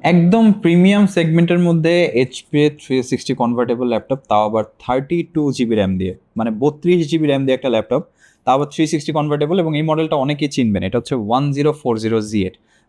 একদম প্রিমিয়াম সেগমেন্টের মধ্যে এইচপি 360 কনভার্টেবল ল্যাপটপ, তাও আবার 32 জিবি র্যাম দিয়ে, মানে 32 জিবি র্যাম দিয়ে একটা ল্যাপটপ, তাও আবার 360 কনভার্টেবল। এবং এই মডেলটা অনেকেই চিনবেন, এটা হচ্ছে 1040 Z।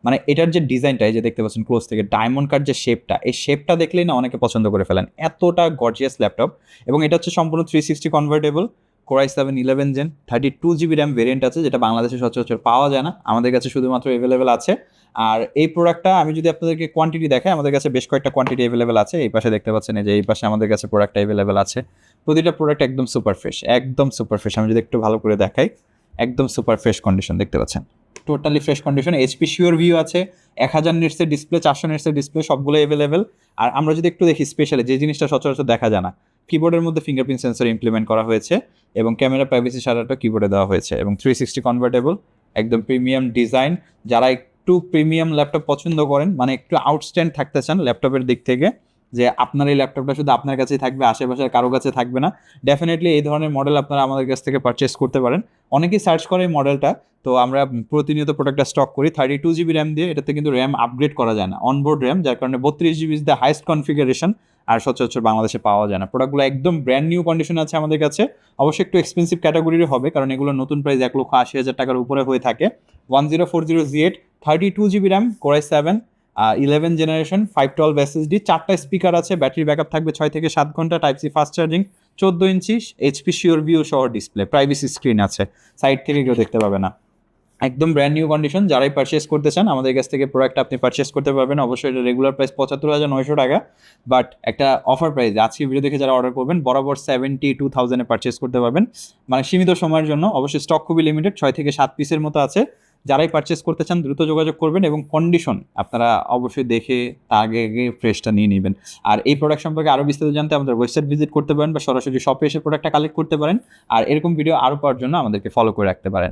মানে এটার যে ডিজাইনটা, এই যে দেখতে পাচ্ছেন ক্লোজ থেকে, ডায়মন্ড কাট যে শেপটা, এই শেপটা দেখলেই না অনেকে পছন্দ করে ফেলেন, এতটা গর্জিয়াস ল্যাপটপ। এবং এটা হচ্ছে সম্পূর্ণ 360 convertible, Core i7 11 Gen, 32 GB RAM variant আছে, যেটা বাংলাদেশে সচরাচর পাওয়া যায় না, আমাদের কাছে শুধুমাত্র অ্যাভেলেবেল আছে। আর এই প্রোডাক্টটা আমি যদি আপনাদেরকে কোয়ান্টিটি দেখাই, আমাদের কাছে বেশ কয়েকটা কোয়ান্টিটি অ্যাভেলেবেল আছে। এই পাশে দেখতে পাচ্ছেন, এই যে এই পাশে আমাদের কাছে প্রোডাক্ট অ্যাভেলেবেল আছে। প্রতিটা প্রোডাক্ট একদম সুপার ফ্রেশ, একদম সুপার ফ্রেশ। আমি যদি একটু ভালো করে দেখাই, একদম সুপার ফ্রেশ কন্ডিশন দেখতে পাচ্ছেন, totally fresh condition. HP sure view আছে, 1000 নিটসের ডিসপ্লে, 400 নিটসের ডিসপ্লে, সবগুলো অ্যাভেলেবেল। আর আমরা যদি একটু দেখি স্পেশালি যে জিনিসটা সচরাচর দেখা যায় না, কিবোর্ডের মধ্যে ফিঙ্গারপ্রিন্ট সেন্সর ইমপ্লিমেন্ট করা হয়েছে, এবং ক্যামেরা প্রাইভেসি সারাটা কিবোর্ডে দেওয়া হয়েছে, এবং 360 কনভার্টেবল, একদম প্রিমিয়াম ডিজাইন। যারা একটু প্রিমিয়াম ল্যাপটপ পছন্দ করেন, মানে একটু আউটস্ট্যান্ড থাকতে চান ল্যাপটপের দিক থেকে, যে আপনার এই ল্যাপটপটা শুধু আপনার কাছেই থাকবে, আশেপাশের কারো কাছে থাকবে না, ডেফিনেটলি এই ধরনের মডেল আপনারা আমাদের কাছ থেকে পারচেস করতে পারেন। অনেকেই সার্চ করে এই মডেলটা, তো আমরা প্রতিনিয়ত প্রোডাক্টটা স্টক করি 32 জিবি র্যাম দিয়ে। এটাতে কিন্তু র্যাম আপগ্রেড করা যায় না, অনবোর্ড র্যাম, যার কারণে 32 GB is the highest configuration. আর সচরাচর বাংলাদেশে পাওয়া যায় না। প্রোডাক্টগুলো একদম ব্র্যান্ড নিউ কন্ডিশন আছে আমাদের কাছে। অবশ্যই একটু এক্সপেন্সিভ ক্যাটাগরির হবে, কারণ এগুলো নতুন প্রাইস 1,80,000 টাকার উপরে হয়ে থাকে। 1040Z, 32 GB RAM, Core i7 11 generation, 512 SSD, 4টা স্পিকার আছে, ব্যাটারি ব্যাকআপ থাকবে 6 থেকে 7 ঘন্টা, টাইপ সি ফাস্ট চার্জিং, 14 ইঞ্চি এইচপি শিওর ভিউ সহ ডিসপ্লে, প্রাইভেসি স্ক্রিন আছে, সাইড থেকে কেউ দেখতে পাবে না। একদম ব্র্যান্ড নিউ কন্ডিশন। যারাই পারচেস করতে চান আমাদের কাছ থেকে প্রোডাক্ট আপনি পারচেস করতে পারবেন। অবশ্যই এটা রেগুলার প্রাইস 75,900 টাকা, বাট একটা অফার প্রাইস আজকে ভিডিও দেখে যারা অর্ডার করবেন বরাবর 72,000-এ পারচেস করতে পারবেন, মানে সীমিত সময়ের জন্য। অবশ্যই স্টক খুবই লিমিটেড, 6 থেকে 7 পিসের মতো আছে। যারাই পারচেস করতে চান দ্রুত যোগাযোগ করবেন, এবং কন্ডিশন আপনারা অবশ্যই দেখে তার আগে আগে ফ্রেশটা নিয়ে নেবেন। আর এই প্রোডাক্ট সম্পর্কে আরও বিস্তারিত জানতে আমাদের ওয়েবসাইট ভিজিট করতে পারেন, বা সরাসরি শপে এসে প্রোডাক্টটা কালেক্ট করতে পারেন। আর এরকম ভিডিও আরও পাওয়ার জন্য আমাদেরকে ফলো করে রাখতে পারেন।